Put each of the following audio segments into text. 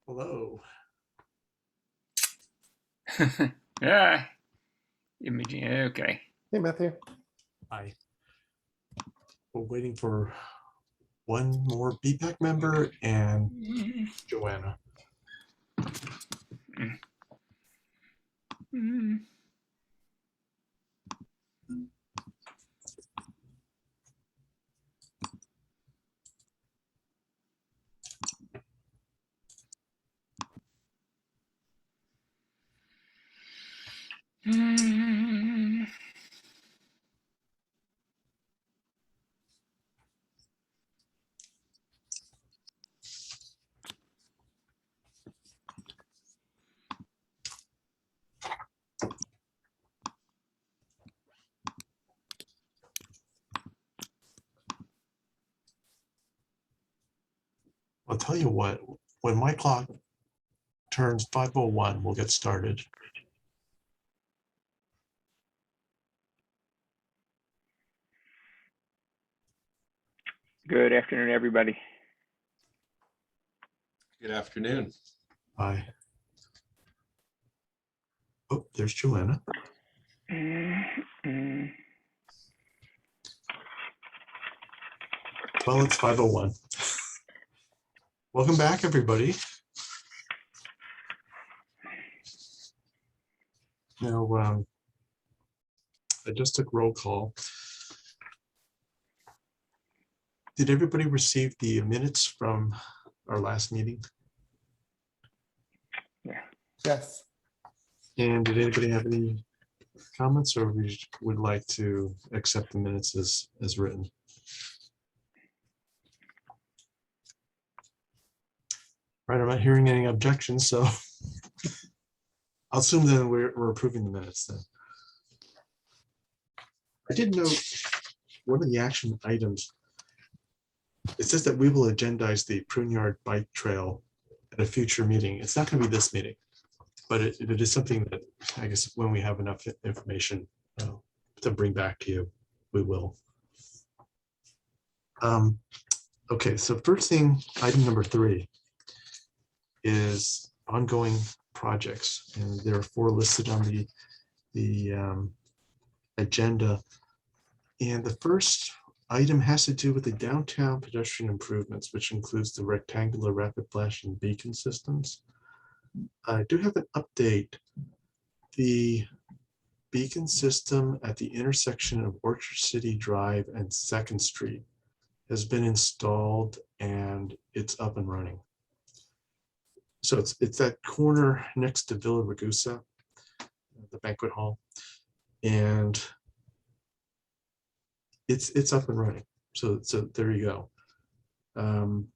Hello. Yeah. Imaging. Okay. Hey, Matthew. Hi. We're waiting for one more BPAC member and Joanna. I'll tell you what, when my clock turns 5:01, we'll get started. Good afternoon, everybody. Good afternoon. Hi. Oh, there's Joanna. Well, it's 5:01. Welcome back, everybody. Now, I just took roll call. Did everybody receive the minutes from our last meeting? Yeah. Yes. And did anybody have any comments, or we would like to accept the minutes as written? Right, I'm not hearing any objections, so I'll assume then we're approving the minutes then. I did note one of the action items. It says that we will agendize the Pruneyard Bike Trail at a future meeting. It's not going to be this meeting, but it is something that I guess when we have enough information to bring back to you, we will. Okay, so first thing, item number 3 is ongoing projects, and there are 4 listed on the agenda. And the first item has to do with the downtown pedestrian improvements, which includes the rectangular rapid flashing beacon systems. I do have an update. The beacon system at the intersection of Orchard City Drive and 2nd Street has been installed and it's up and running. So it's that corner next to Villa Ragusa, the banquet hall, and it's up and running. So there you go.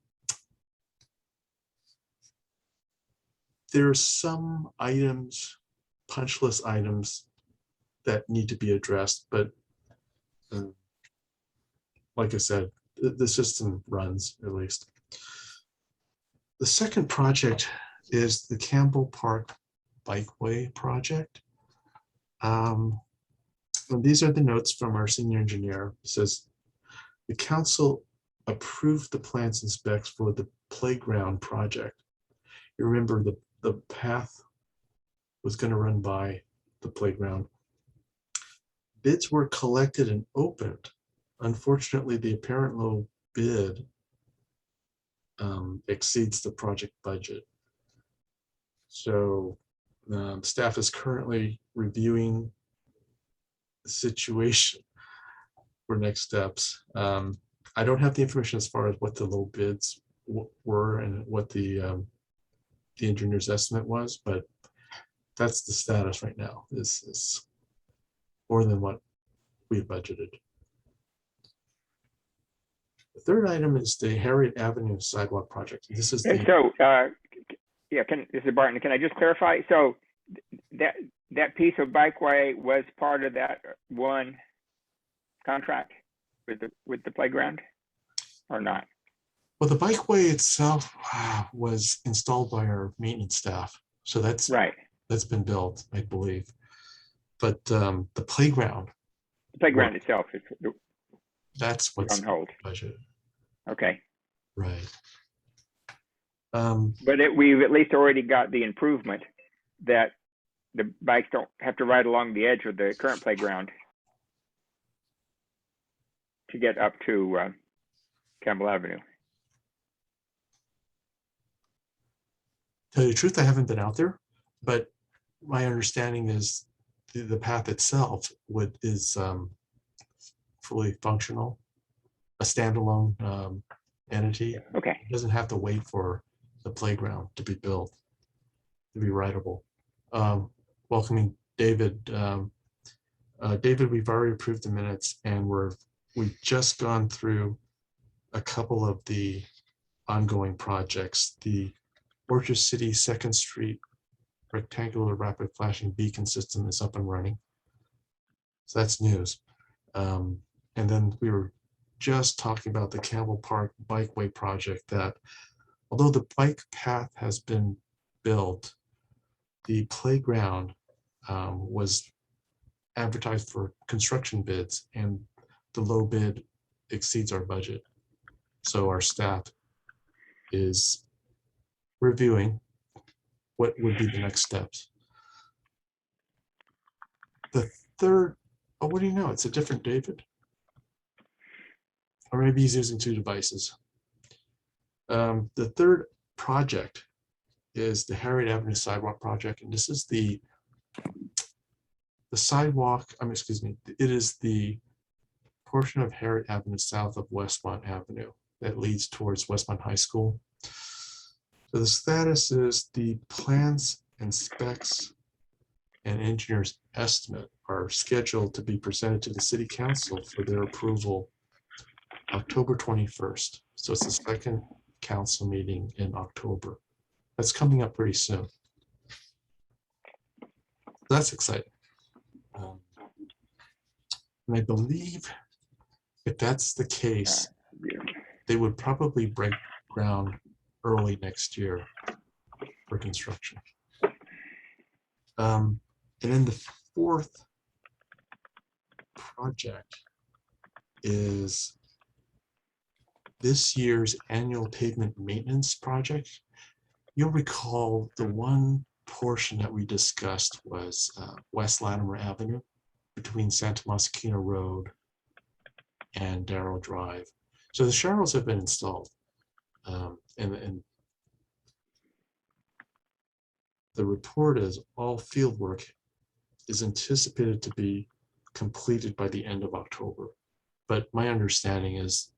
There's some items, punch list items, that need to be addressed, but like I said, the system runs at least. The second project is the Campbell Park Bikeway project. And these are the notes from our senior engineer. It says, the council approved the plans and specs for the playground project. You remember the path was going to run by the playground. Bids were collected and opened. Unfortunately, the apparent low bid exceeds the project budget. So staff is currently reviewing the situation. for next steps. I don't have the information as far as what the low bids were and what the engineer's estimate was, but that's the status right now. This is more than what we budgeted. The third item is the Harriet Avenue sidewalk project. This is And the so, yeah, this is Barton. Can I just clarify? So that piece of bikeway was part of that one contract with the playground, or not? well, the bikeway itself was installed by our maintenance staff, so that's Right. been built, I believe. But the playground, The playground itself is that's what's on hold. budgeted. Okay. Right. But we've at least already got the improvement that the bikes don't have to ride along the edge of the current playground to get up to Campbell Avenue. Tell you the truth, I haven't been out there, but my understanding is the path itself is fully functional, a standalone entity. Okay. It doesn't have to wait for the playground to be built to be rideable. Welcoming David. David, we've already approved the minutes, and we've just gone through a couple of the ongoing projects. The Orchard City 2nd Street rectangular rapid flashing beacon system is up and running. So that's news. And then we were just talking about the Campbell Park Bikeway project that, although the bike path has been built, the playground was advertised for construction bids, and the low bid exceeds our budget. So our staff is reviewing what would be the next steps. The third, oh, what do you know? It's a different David. Or maybe he's using two devices. The third project is the Harriet Avenue sidewalk project, and this is the sidewalk, excuse me, it is the portion of Harriet Avenue south of Westmont Avenue that leads towards Westmont High School. So the status is the plans and specs and engineer's estimate are scheduled to be presented to the City Council for their approval October 21st. So it's the second council meeting in October. That's coming up pretty soon. That's exciting. And I believe if that's the case, they would probably break ground early next year for construction. And then the fourth project is this year's annual pavement maintenance project. You'll recall the one portion that we discussed was West Latimer Avenue between Santa Moschino Road and Darrell Drive. So the sharrows have been installed. And the report is all field work is anticipated to be completed by the end of October. But my understanding is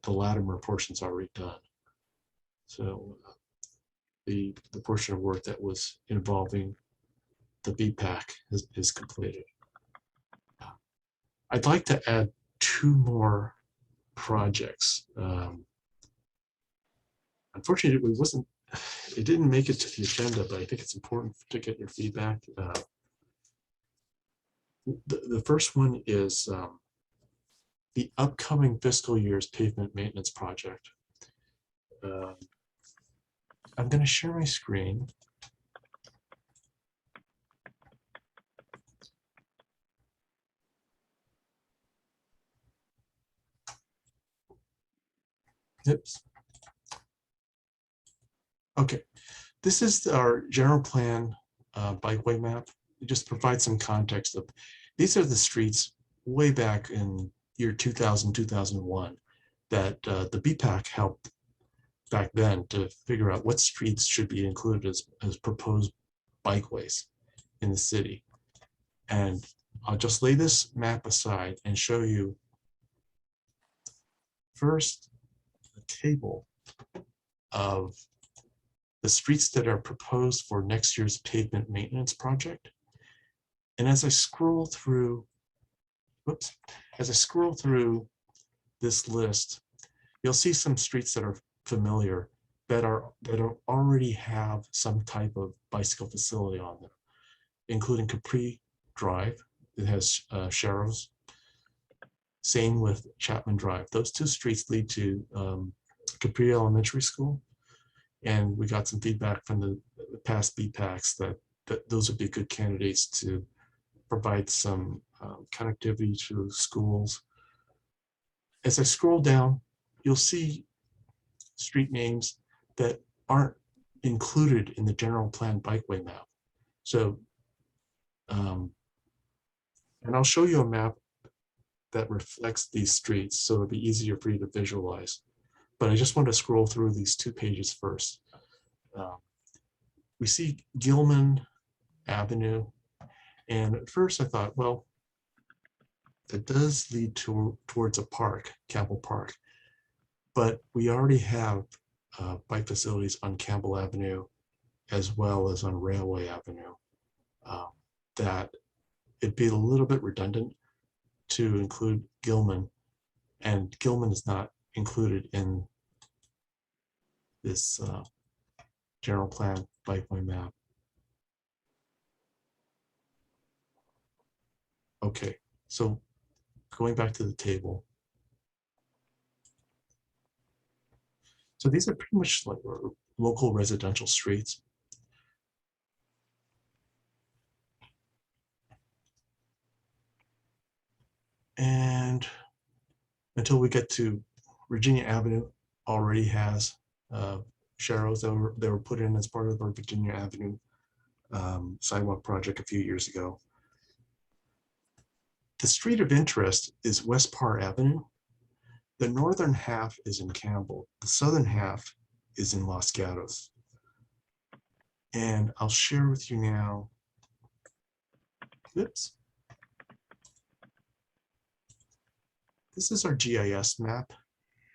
the Latimer portion's already done. So the portion of work that was involving the BPAC is completed. I'd like to add two more projects. Unfortunately, it didn't make it to the agenda, but I think it's important to get your feedback. The first one is the upcoming fiscal year's pavement maintenance project. I'm going to share my screen. Oops. Okay, this is our general plan bikeway map. It just provides some context of, these are the streets way back in year 2000, 2001 that the BPAC helped back then to figure out what streets should be included as proposed bikeways in the city. And I'll just lay this map aside and show you first a table of the streets that are proposed for next year's pavement maintenance project. And as I scroll through, as I scroll through this list, you'll see some streets that are familiar that already have some type of bicycle facility on them, including Capri Drive. It has Sharrows. Same with Chapman Drive. Those two streets lead to Capri Elementary School. And we got some feedback from the past BPACs that those would be good candidates to provide some connectivity to schools. As I scroll down, you'll see street names that aren't included in the general plan bikeway map. So, and I'll show you a map that reflects these streets, so it'll be easier for you to visualize. But I just want to scroll through these 2 pages first. We see Gilman Avenue, and at first I thought, well, that does lead towards a park, Campbell Park, but we already have bike facilities on Campbell Avenue as well as on Railway Avenue. That it'd be a little bit redundant to include Gilman, and Gilman is not included in this general plan bikeway map. Okay, so going back to the table. So these are pretty much like local residential streets. And until we get to Virginia Avenue, already has Sharrows that were put in as part of our Virginia Avenue sidewalk project a few years ago. The street of interest is West Parr Avenue. The northern half is in Campbell. The southern half is in Los Gatos. And I'll share with you now. Oops. This is our GIS map,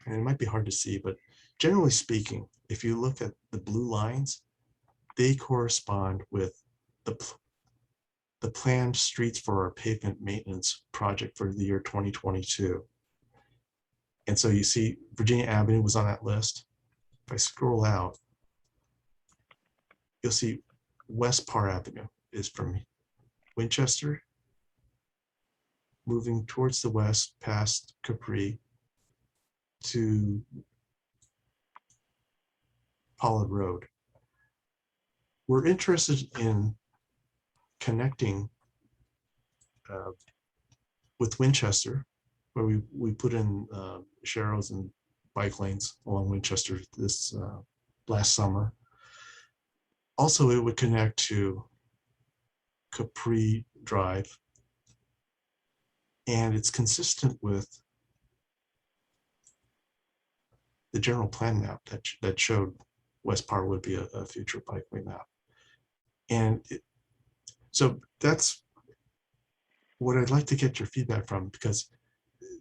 and it might be hard to see, but generally speaking, if you look at the blue lines, they correspond with the planned streets for our pavement maintenance project for the year 2022. And so you see Virginia Avenue was on that list. If I scroll out, you'll see West Parr Avenue is from Winchester, moving towards the west past Capri to Pollard Road. We're interested in connecting with Winchester, where we put in Sharrows and bike lanes along Winchester this last summer. Also, it would connect to Capri Drive, and it's consistent with the general plan map that showed West Parr would be a future bikeway map. And so that's what I'd like to get your feedback from, because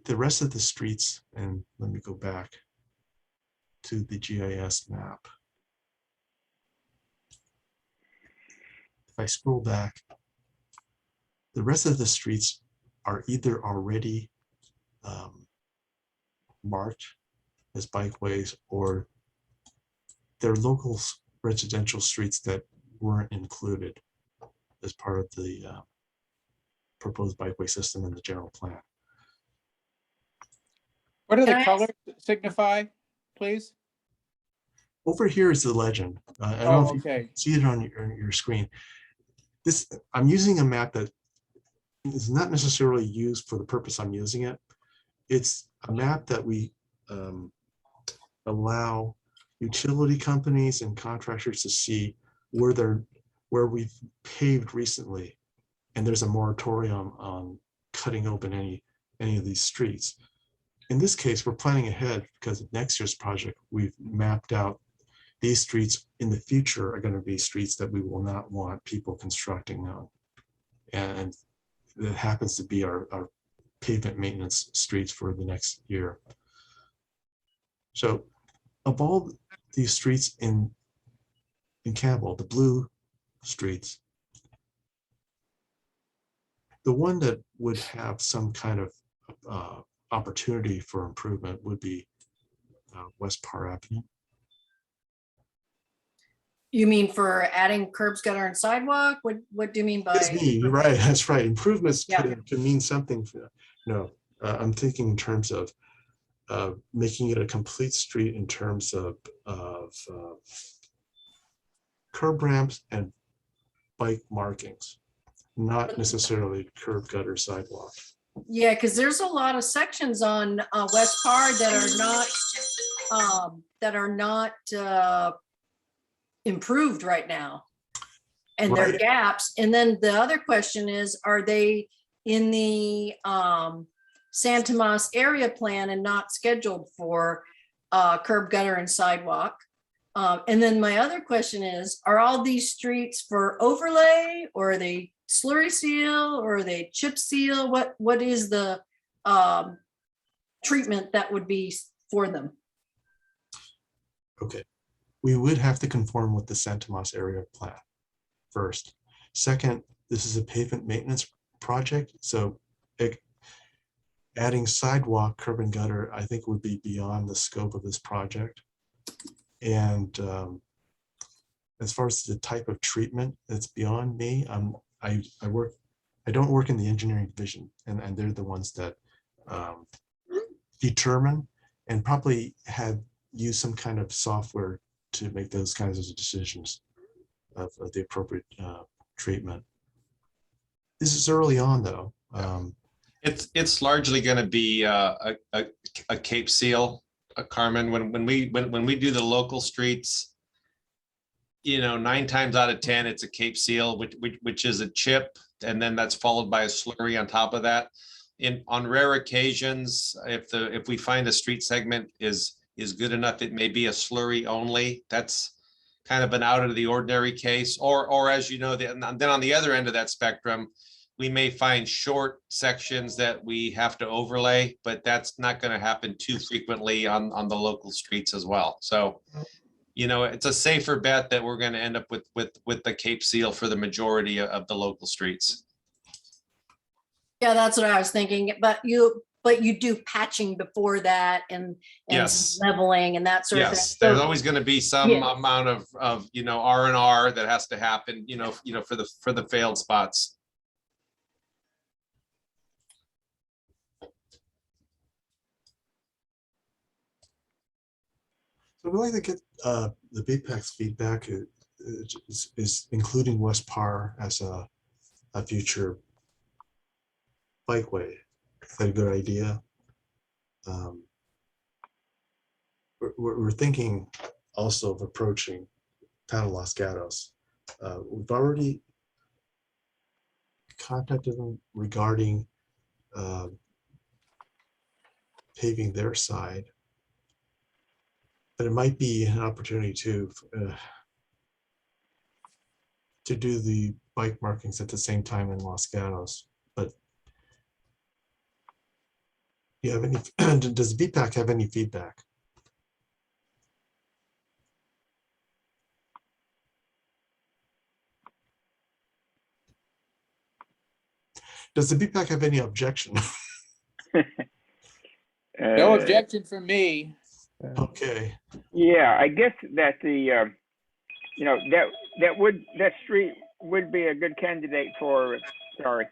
the rest of the streets, and let me go back to the GIS map. If I scroll back, the rest of the streets are either already marked as bikeways, or they're local residential streets that weren't included as part of the proposed bikeway system in the general plan. What do the colors signify, please? Over here is the legend. I don't know if you Okay. see it on your screen. I'm using a map that is not necessarily used for the purpose I'm using it. It's a map that we allow utility companies and contractors to see where we've paved recently, and there's a moratorium on cutting open any of these streets. In this case, we're planning ahead because of next year's project. We've mapped out these streets in the future are going to be streets that we will not want people constructing on. And that happens to be our pavement maintenance streets for the next year. So of all these streets in Campbell, the blue streets, the one that would have some kind of opportunity for improvement would be West Par Avenue. You mean for adding curbs, gutter, and sidewalk? What do you mean by? That's me, you're right, that's right. Improvements Yeah. could mean something. I'm thinking in terms of making it a complete street in terms of curb ramps and bike markings, not necessarily curb, gutter, sidewalk. Yeah, because there's a lot of sections on West Par that are not improved right now. And there are Right. gaps. And then the other question is, are they in the San Tomas area plan and not scheduled for curb, gutter, and sidewalk? And then my other question is, are all these streets for overlay, or are they slurry seal, or are they chip seal? What is the treatment that would be for them? Okay, we would have to conform with the San Tomas area plan first. Second, this is a pavement maintenance project, so adding sidewalk, curb and gutter, I think would be beyond the scope of this project. And as far as the type of treatment, it's beyond me. I don't work in the engineering division, and they're the ones that determine and probably have used some kind of software to make those kinds of decisions of the appropriate treatment. This is early on, though. It's largely going to be a Cape Seal, Carmen. When we do the local streets, 9 times out of 10 it's a Cape Seal, which is a chip, and then that's followed by a slurry on top of that. On rare occasions, if we find a street segment is good enough, it may be a slurry only. That's kind of an out of the ordinary case. Or as you know, then on the other end of that spectrum, we may find short sections that we have to overlay, but that's not going to happen too frequently on the local streets as well. So, it's a safer bet that we're going to end up with the Cape Seal for the majority of the local streets. Yeah, that's what I was thinking. But you do patching before that and Yes. leveling and that sort of thing. Yes, there's So- always going to be some amount of R&R that has to happen, for the failed spots. So we'd like to get the BPAC's feedback is including West Par as a future bikeway. Is that a good idea? We're thinking also of approaching Town of Los Gatos. We've already contacted them regarding paving their side. But it might be an opportunity to do the bike markings at the same time in Los Gatos. But do you have any? Does BPAC have any feedback? Does the BPAC have any objection? No objection from me. Okay. Yeah, I guess that that street would be a good candidate for, for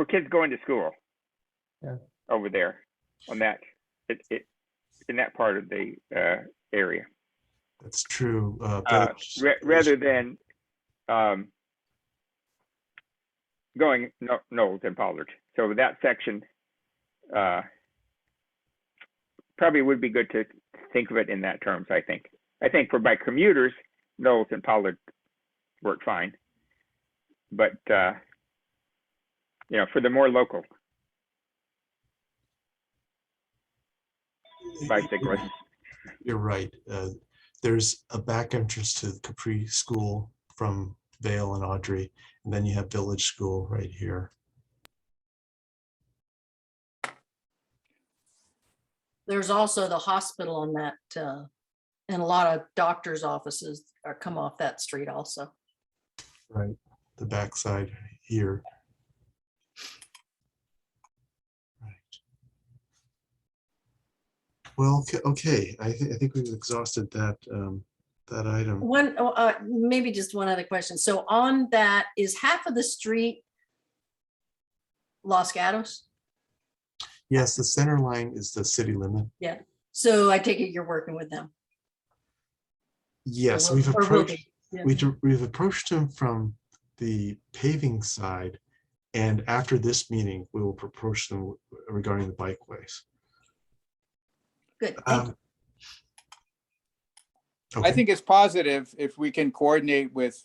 kids going to school. Yeah. Over there on that, in that part of the area. That's true. Rather than going Knowles and Pollard. So that section probably would be good to think of it in that terms, I think. I think for bike commuters, Knowles and Pollard work fine. But, for the more local bicyclists. You're right. There's a back entrance to the Capri School from Vale and Audrey, and then you have Village School right here. There's also the hospital on that, and a lot of doctors' offices are come off that street also. Right, the backside here. Right. Well, okay, I think we've exhausted that, that item. Maybe just one other question. So on that, is half of the street Los Gatos? Yes, the center line is the city limit. So I take it you're working with them. Yes, Or we've will approached, be. Yeah. we've approached them from the paving side. And after this meeting, we will approach them regarding the bikeways. Good. Thank you. I Okay. think it's positive if we can coordinate with,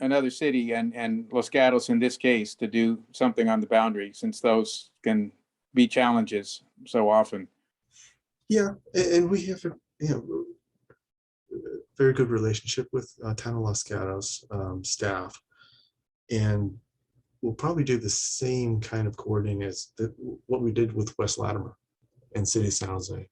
another city and Los Gatos in this case to do something on the boundary, since those can be challenges so often. Yeah, and we have a very good relationship with Town of Los Gatos staff, and we'll probably do the same kind of coordinating as what we did with West Latimer and City of San Jose.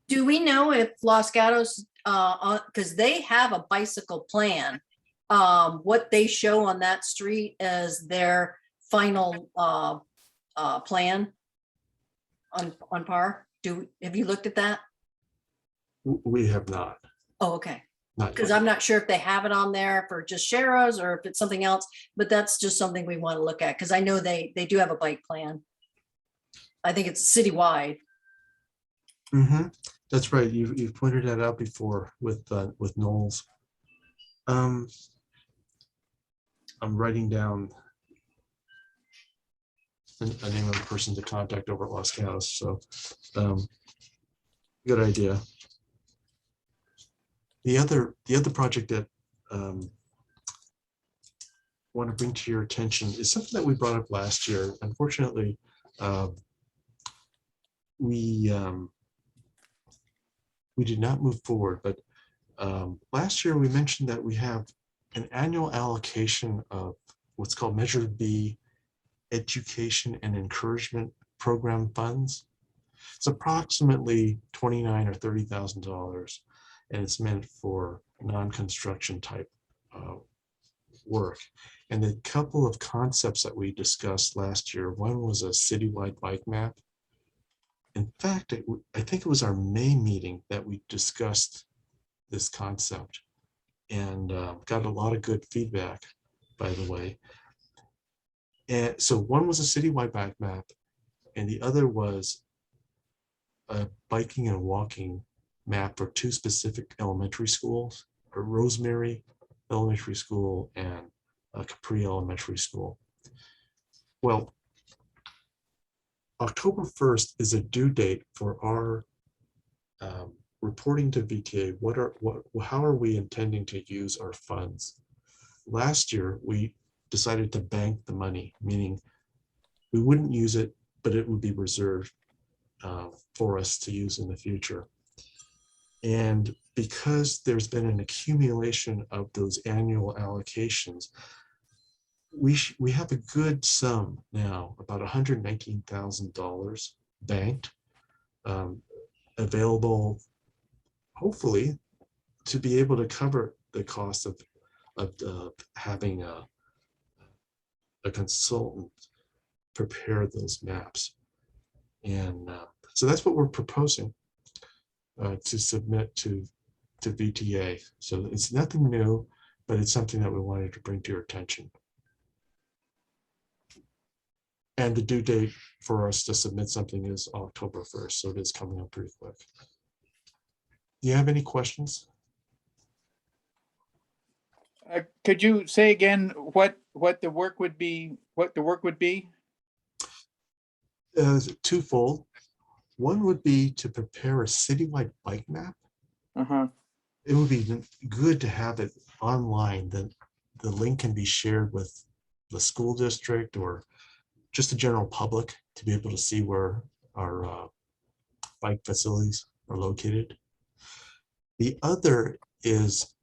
Do we know if Los Gatos, because they have a bicycle plan, what they show on that street as their final plan on par? Have you looked at that? We have not. Oh, okay. Not Because yet. I'm not sure if they have it on there for just Sharrows or if it's something else, but that's just something we want to look at because I know they do have a bike plan. I think it's citywide. Mhm. That's right. You've pointed that out before with Knowles. I'm writing down a name of a person to contact over at Los Gatos. So good idea. The other project that want to bring to your attention is something that we brought up last year. Unfortunately, we did not move forward, but last year we mentioned that we have an annual allocation of what's called Measure B Education and Encouragement Program funds. It's approximately $29,000 or $30,000, and it's meant for non-construction type work. And the couple of concepts that we discussed last year, one was a citywide bike map. In fact, I think it was our May meeting that we discussed this concept and got a lot of good feedback, by the way. And so one was a citywide bike map, and the other was a biking and walking map for two specific elementary schools, a Rosemary Elementary School and a Capri Elementary School. Well, October 1st is a due date for our reporting to VTA. How are we intending to use our funds? Last year, we decided to bank the money, meaning we wouldn't use it, but it would be reserved for us to use in the future. And because there's been an accumulation of those annual allocations, we have a good sum now, about $119,000 banked, available, hopefully, to be able to cover the cost of having a consultant prepare those maps. And so that's what we're proposing to submit to VTA. So it's nothing new, but it's something that we wanted to bring to your attention. And the due date for us to submit something is October 1st, so it is coming up pretty quick. Do you have any questions? Could you say again what the work would be? Twofold. One would be to prepare a citywide bike map. It would be good to have it online. The link can be shared with the school district or just the general public to be able to see where our bike facilities are located. The other is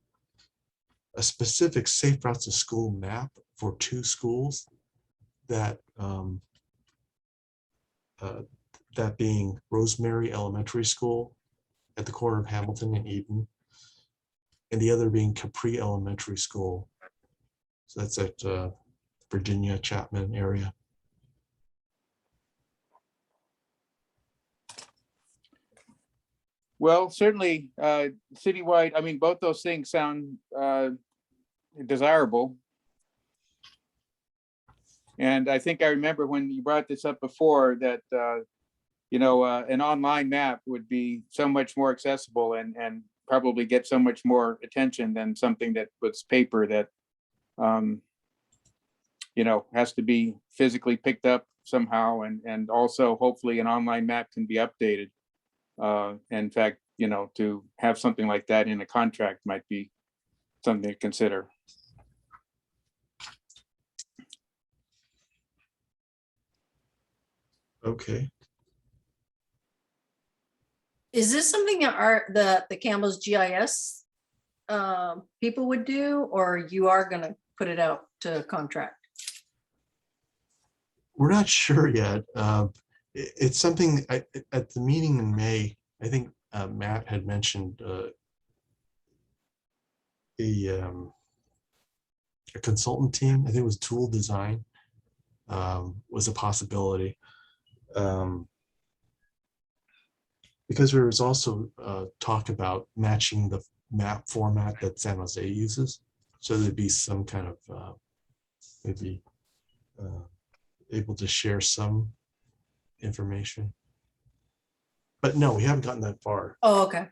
a specific safe routes to school map for two schools that that being Rosemary Elementary School at the corner of Hamilton and Eden, and the other being Capri Elementary School. So that's at Virginia Chapman area. Well, certainly, citywide, I mean, both those things sound desirable. And I think I remember when you brought this up before that, you know, an online map would be so much more accessible and probably get so much more attention than something that was paper that, you know, has to be physically picked up somehow. And also hopefully an online map can be updated. In fact, you know, to have something like that in a contract might be something to consider. Okay. Is this something that the Campbell's GIS people would do, or you are gonna put it out to contract? We're not sure yet. It's something at the meeting in May, I think Matt had mentioned a consultant team, I think it was Tool Design, was a possibility. Because there was also talk about matching the map format that San Jose uses. So there'd be some kind of maybe able to share some information. But no, we haven't gotten that far. Oh, okay,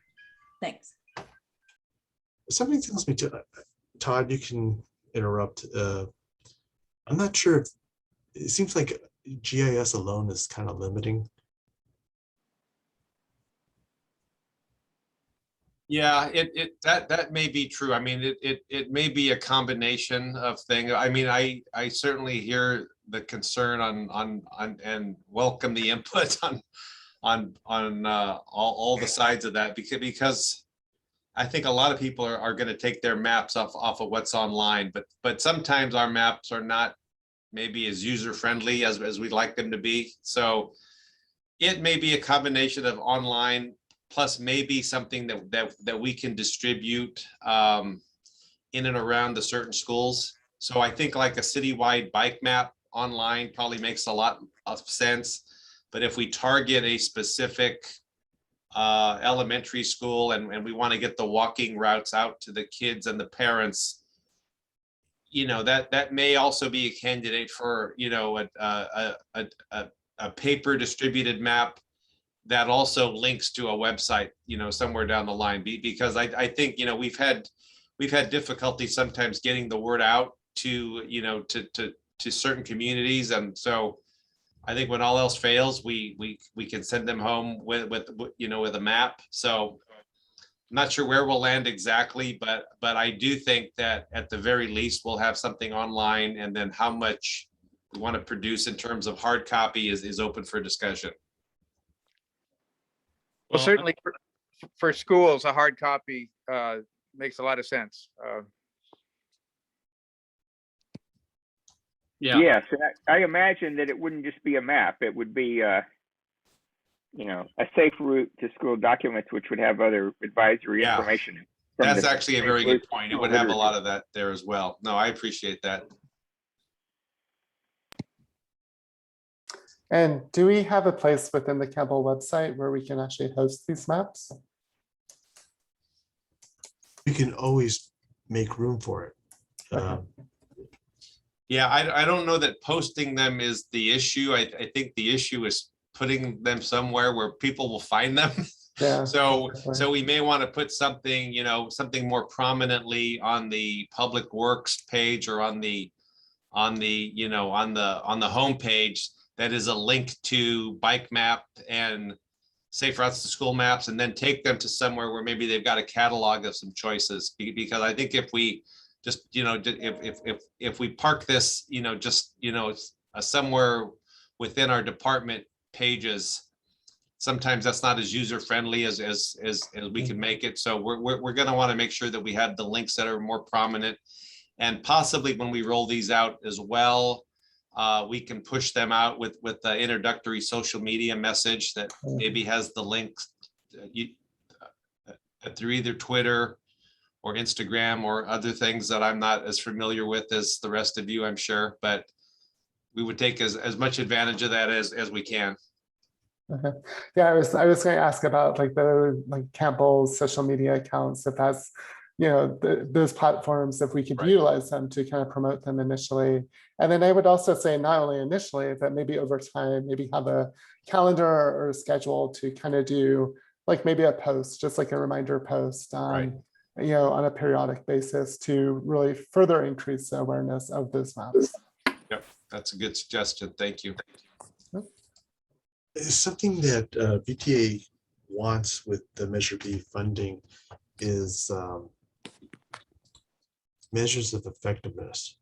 thanks. Something tells me to, Todd, you can interrupt. I'm not sure if, it seems like GIS alone is kind of limiting. Yeah, that may be true. I mean, it may be a combination of things. I mean, I certainly hear the concern on and welcome the input on all the sides of that, because I think a lot of people are going to take their maps off of what's online, but sometimes our maps are not maybe as user friendly as we'd like them to be. So it may be a combination of online plus maybe something that we can distribute in and around the certain schools. So I think like a citywide bike map online probably makes a lot of sense. But if we target a specific elementary school and we want to get the walking routes out to the kids and the parents, you know, that may also be a candidate for, you know, a paper distributed map that also links to a website, you know, somewhere down the line, because I think, you know, we've had difficulty sometimes getting the word out to, you know, to certain communities. And so I think when all else fails, we can send them home with you know, with a map. So I'm not sure where we'll land exactly, but I do think that at the very least we'll have something online, and then how much we want to produce in terms of hard copy is open for discussion. Well, certainly for schools, a hard copy makes a lot of sense. Yeah. Yes, and I imagine that it wouldn't just be a map. It would be, you know, a safe route to school documents, which would have other advisory Yeah. information. That's actually a very good point. It would have a lot of that there as well. No, I appreciate that. And do we have a place within the Campbell website where we can actually host these maps? We can always make room for it. Okay. Yeah, I don't know that posting them is the issue. I think the issue is putting them somewhere where people will find them. Yeah. So definitely. we may want to put something, you know, something more prominently on the Public Works page or on the you know, on the homepage that is a link to Bike Map and Safe Routes to School maps, and then take them to somewhere where maybe they've got a catalog of some choices. Because I think if we just, you know, if we park this, you know, just, you know, somewhere within our department pages, sometimes that's not as user friendly as we can make it. So we're going to want to make sure that we have the links that are more prominent, and possibly when we roll these out as well, we can push them out with the introductory social media message that maybe has the links through either Twitter or Instagram or other things that I'm not as familiar with as the rest of you, I'm sure, but we would take as much advantage of that as we can. Okay. Yeah, I was going to ask about like Campbell's social media accounts, if that's, those platforms, if we could Right. utilize them to kind of promote them initially. And then I would also say not only initially, but maybe over time, maybe have a calendar or a schedule to kind of do like maybe a post, just like a reminder post, Right. On a periodic basis to really further increase the awareness of those maps. Yep, that's a good suggestion. Thank you. Something that VTA wants with the Measure B funding is measures of effectiveness.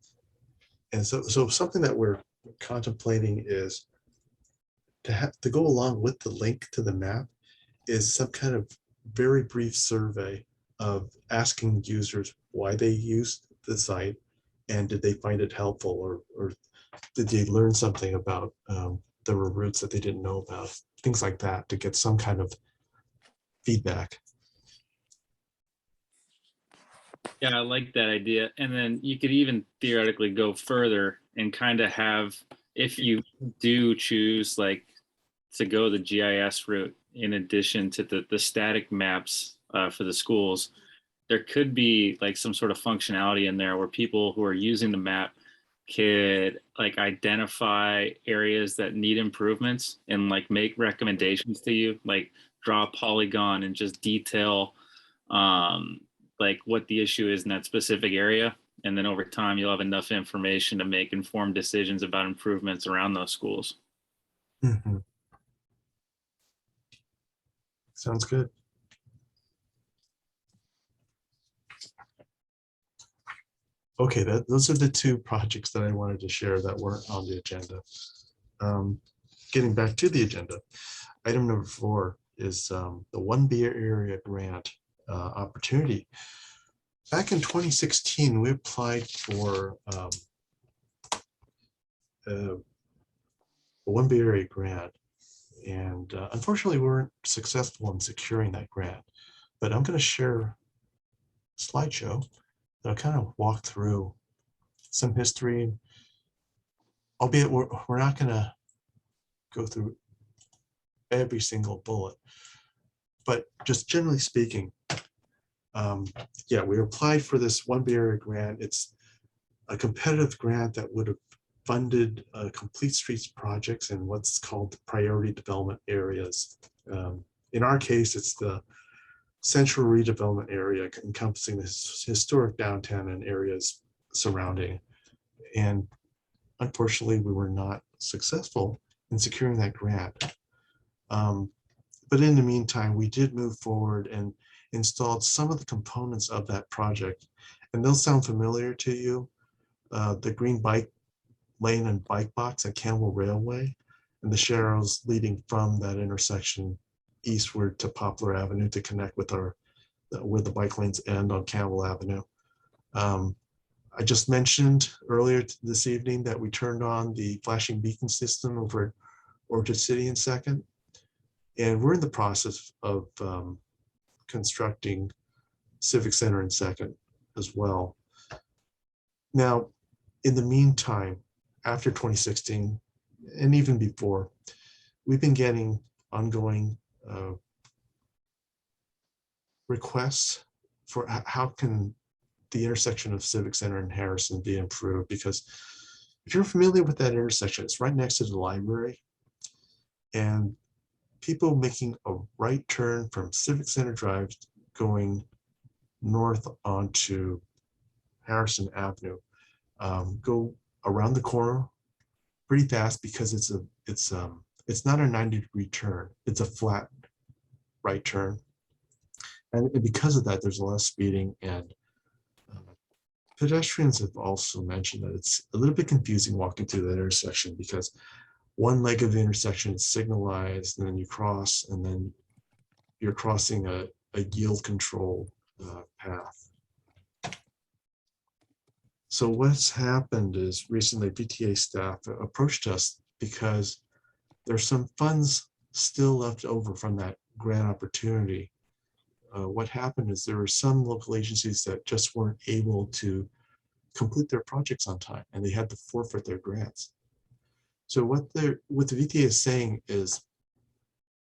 And so something that we're contemplating is to go along with the link to the map is some kind of very brief survey of asking users why they use the site and did they find it helpful or did they learn something about there were routes that they didn't know about, things like that, to get some kind of feedback. Yeah, I like that idea. And then you could even theoretically go further and kind of have, if you do choose like to go the GIS route, in addition to the static maps for the schools, there could be like some sort of functionality in there where people who are using the map could like identify areas that need improvements and like make recommendations to you, like draw a polygon and just detail like what the issue is in that specific area. And then over time, you'll have enough information to make informed decisions about improvements around those schools. Mm-hmm. Sounds good. Okay, those are the two projects that I wanted to share that weren't on the agenda. Getting back to the agenda, item number 4 is the 1B area grant opportunity. Back in 2016, we applied for a 1B area grant, and unfortunately, we weren't successful in securing that grant. But I'm going to share a slideshow that'll kind of walk through some history, albeit we're not going to go through every single bullet, but just generally speaking, yeah, we applied for this 1B area grant. It's a competitive grant that would have funded complete streets projects in what's called priority development areas. In our case, it's the central redevelopment area encompassing the historic downtown and areas surrounding. And unfortunately, we were not successful in securing that grant. But in the meantime, we did move forward and installed some of the components of that project. And they'll sound familiar to you. The green bike lane and bike box at Campbell Railway, and the sharrows leading from that intersection eastward to Poplar Avenue to connect with where the bike lanes end on Campbell Avenue. I just mentioned earlier this evening that we turned on the flashing beacon system over at Orchard City in 2nd. And we're in the process of constructing Civic Center in 2nd as well. Now, in the meantime, after 2016, and even before, we've been getting ongoing requests for how can the intersection of Civic Center and Harrison be improved, because if you're familiar with that intersection, it's right next to the library, and people making a right turn from Civic Center Drive going north onto Harrison Avenue go around the corner pretty fast because it's not a 90-degree turn, it's a flat right turn. And because of that, there's a lot of speeding, and pedestrians have also mentioned that it's a little bit confusing walking through that intersection because one leg of the intersection is signalized, and then you cross, and then you're crossing a yield control path. So what's happened is recently VTA staff approached us because there's some funds still left over from that grant opportunity. What happened is there were some local agencies that just weren't able to complete their projects on time, and they had to forfeit their grants. So what the VTA is saying is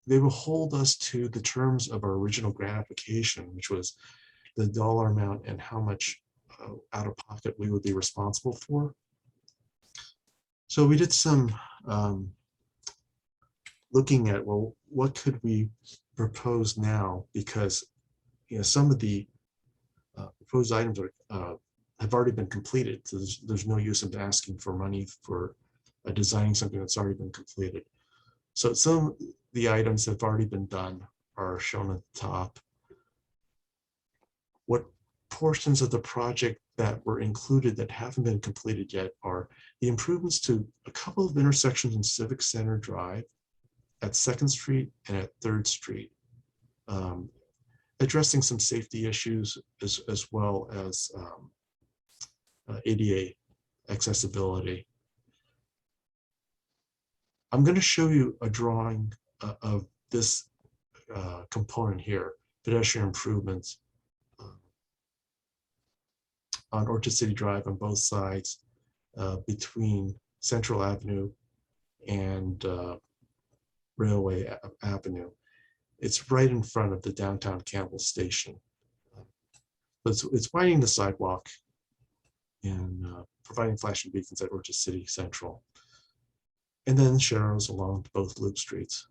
they will hold us to the terms of our original grant application, which was the dollar amount and how much out of pocket we would be responsible for. So we did some looking at, well, what could we propose now? Because some of the proposed items are have already been completed. So there's no use in asking for money for designing something that's already been completed. So some of the items that have already been done are shown at the top. What portions of the project that were included that haven't been completed yet are the improvements to a couple of intersections in Civic Center Drive, at 2nd Street and at 3rd Street, addressing some safety issues as well as ADA accessibility. I'm going to show you a drawing of this component here, pedestrian improvements on Orchard City Drive on both sides between Central Avenue and Railway Avenue. It's right in front of the downtown Campbell station. It's widening the sidewalk and providing flashing beacons at Orchard City Central, and then shadows along both loop streets.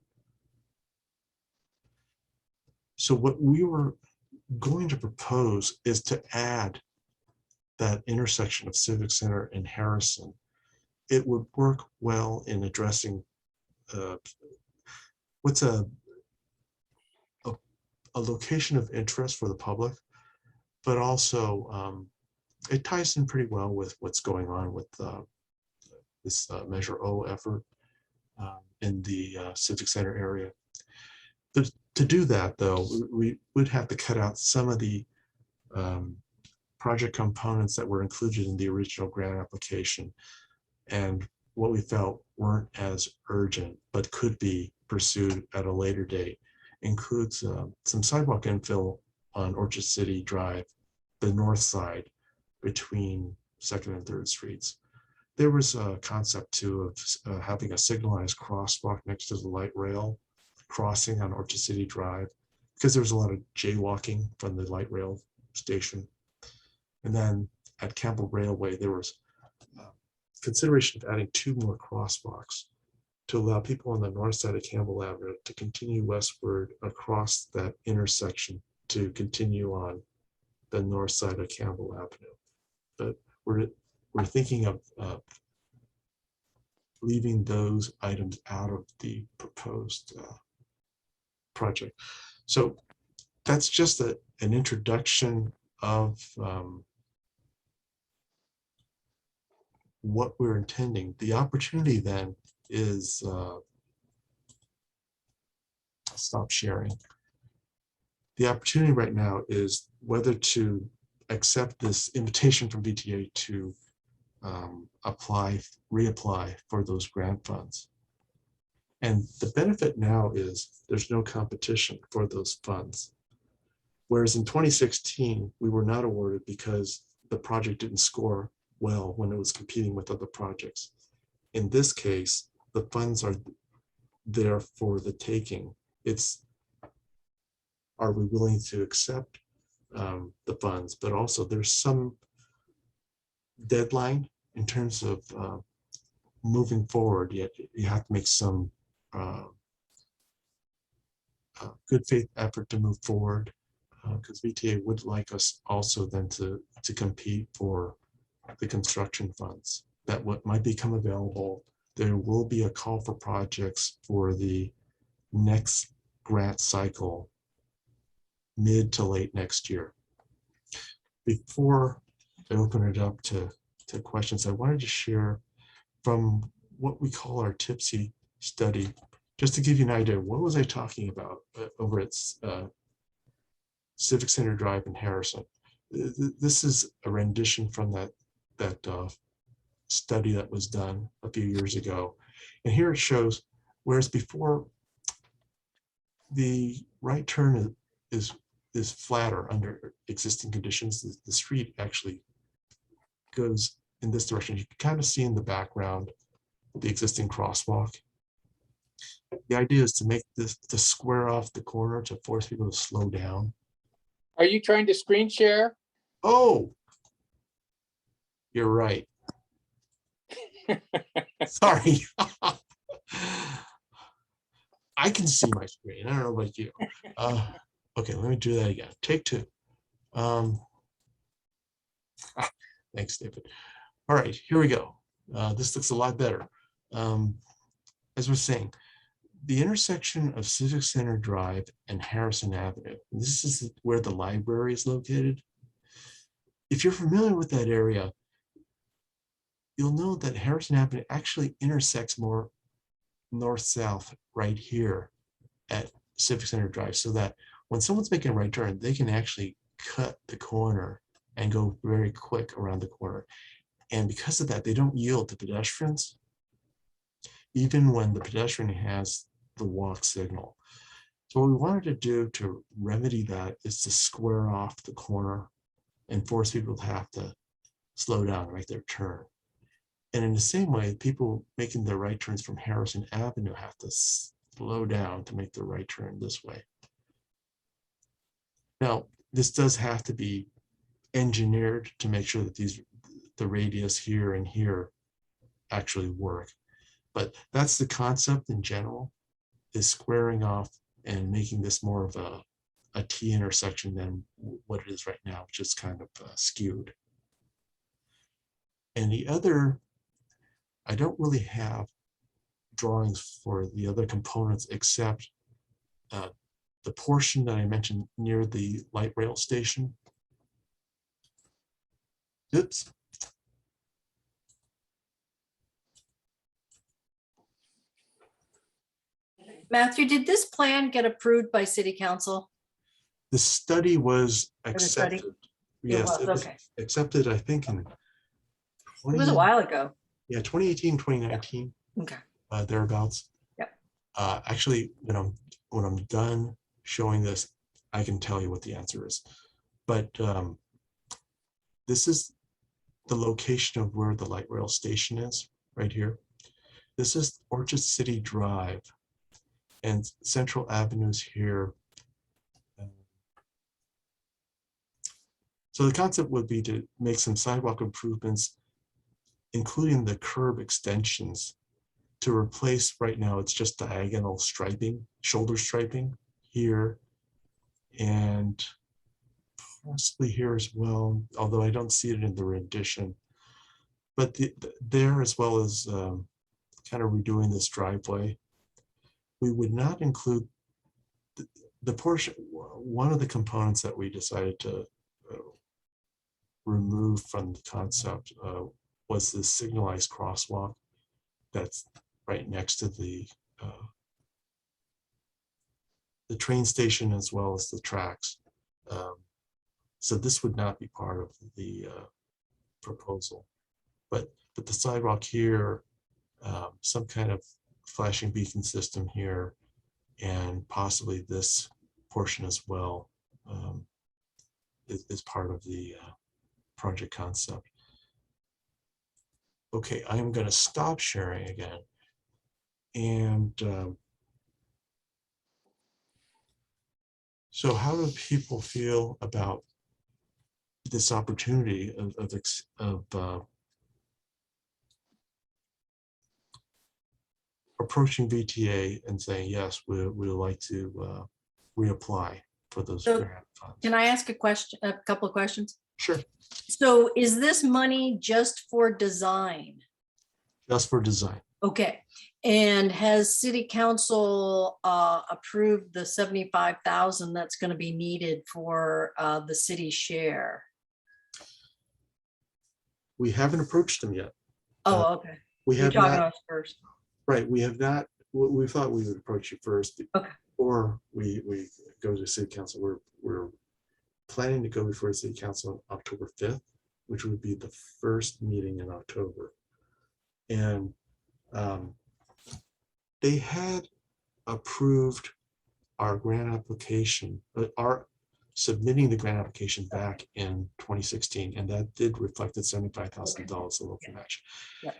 So what we were going to propose is to add that intersection of Civic Center and Harrison. It would work well in addressing what's a location of interest for the public, but also it ties in pretty well with what's going on with this Measure O effort in the Civic Center area. But to do that, though, we would have to cut out some of the project components that were included in the original grant application and what we felt weren't as urgent but could be pursued at a later date. Includes some sidewalk infill on Orchard City Drive, the north side between 2nd and 3rd Streets. There was a concept too of having a signalized crosswalk next to the light rail crossing on Orchard City Drive, because there was a lot of jaywalking from the light rail station. And then at Campbell Railway, there was consideration of adding 2 more crosswalks to allow people on the north side of Campbell Avenue to continue westward across that intersection to continue on the north side of Campbell Avenue. But we're thinking of leaving those items out of the proposed project. So that's just an introduction of what we're intending. The opportunity then is stop sharing. The opportunity right now is whether to accept this invitation from VTA to reapply for those grant funds. And the benefit now is there's no competition for those funds. Whereas in 2016, we were not awarded because the project didn't score well when it was competing with other projects. In this case, the funds are there for the taking. It's, are we willing to accept the funds? But also there's some deadline in terms of moving forward, yet you have to make some good faith effort to move forward, because VTA would like us also then to compete for the construction funds that what might become available. There will be a call for projects for the next grant cycle, mid to late next year. Before I open it up to questions, I wanted to share from what we call our Tipsy study, just to give you an idea, what was I talking about over at Civic Center Drive in Harrison. This is a rendition from that study that was done a few years ago. And here it shows, whereas before the right turn is flatter under existing conditions, the street actually goes in this direction. You can kind of see in the background the existing crosswalk. The idea is to make this, to square off the corner to force people to slow down. Are you trying to screen share? Oh, you're right. Sorry. I can see my screen. I don't know about you. Okay, let me do that again. Take two. Thanks, David. All right, here we go. This looks a lot better. As we're saying, the intersection of Civic Center Drive and Harrison Avenue, this is where the library is located. If you're familiar with that area, you'll know that Harrison Avenue actually intersects more north-south right here at Civic Center Drive, so that when someone's making a right turn, they can actually cut the corner and go very quick around the corner. And because of that, they don't yield to pedestrians, even when the pedestrian has the walk signal. So what we wanted to do to remedy that is to square off the corner and force people to have to slow down and make their turn. And in the same way, people making their right turns from Harrison Avenue have to slow down to make the right turn this way. Now, this does have to be engineered to make sure that the radius here and here actually work. But that's the concept in general, is squaring off and making this more of a T intersection than what it is right now, which is kind of skewed. And the other, I don't really have drawings for the other components except the portion that I mentioned near the light rail station. Oops. Matthew, did this plan get approved by city council? The study was the study? accepted. Yes, was, it was okay. accepted, I think, in It was a while ago. Yeah, 2018, 2019, Okay. Thereabouts. Yep. Actually, when I'm done showing this, I can tell you what the answer is. But this is the location of where the light rail station is, right here. This is Orchard City Drive, and Central Avenue's here. So the concept would be to make some sidewalk improvements, including the curb extensions, to replace, right now it's just diagonal striping, shoulder striping here, and possibly here as well, although I don't see it in the rendition. But there, as well as kind of redoing this driveway, we would not include the portion, one of the components that we decided to remove from the concept was the signalized crosswalk that's right next to the train station as well as the tracks. So this would not be part of the proposal, but the sidewalk here, some kind of flashing beacon system here, and possibly this portion as well is part of the project concept. Okay, I am going to stop sharing again. And so how do people feel about this opportunity of approaching VTA and saying, yes, we would like to reapply for those grant funds? Can I ask a couple of questions? Sure. So is this money just for design? Just for design. Okay. And has city council approved the 75,000 that's going to be needed for the city share? We haven't approached them yet. Oh, okay. We You're have talking not. to us first. Right. We have not. We thought we would approach you first. Okay. Or we go to city council. We're planning to go before the city council on October 5th. which would be the first meeting in October. And they had approved our grant application, our submitting the grant application back in 2016, and that did reflect the $75,000 of local match. Yeah.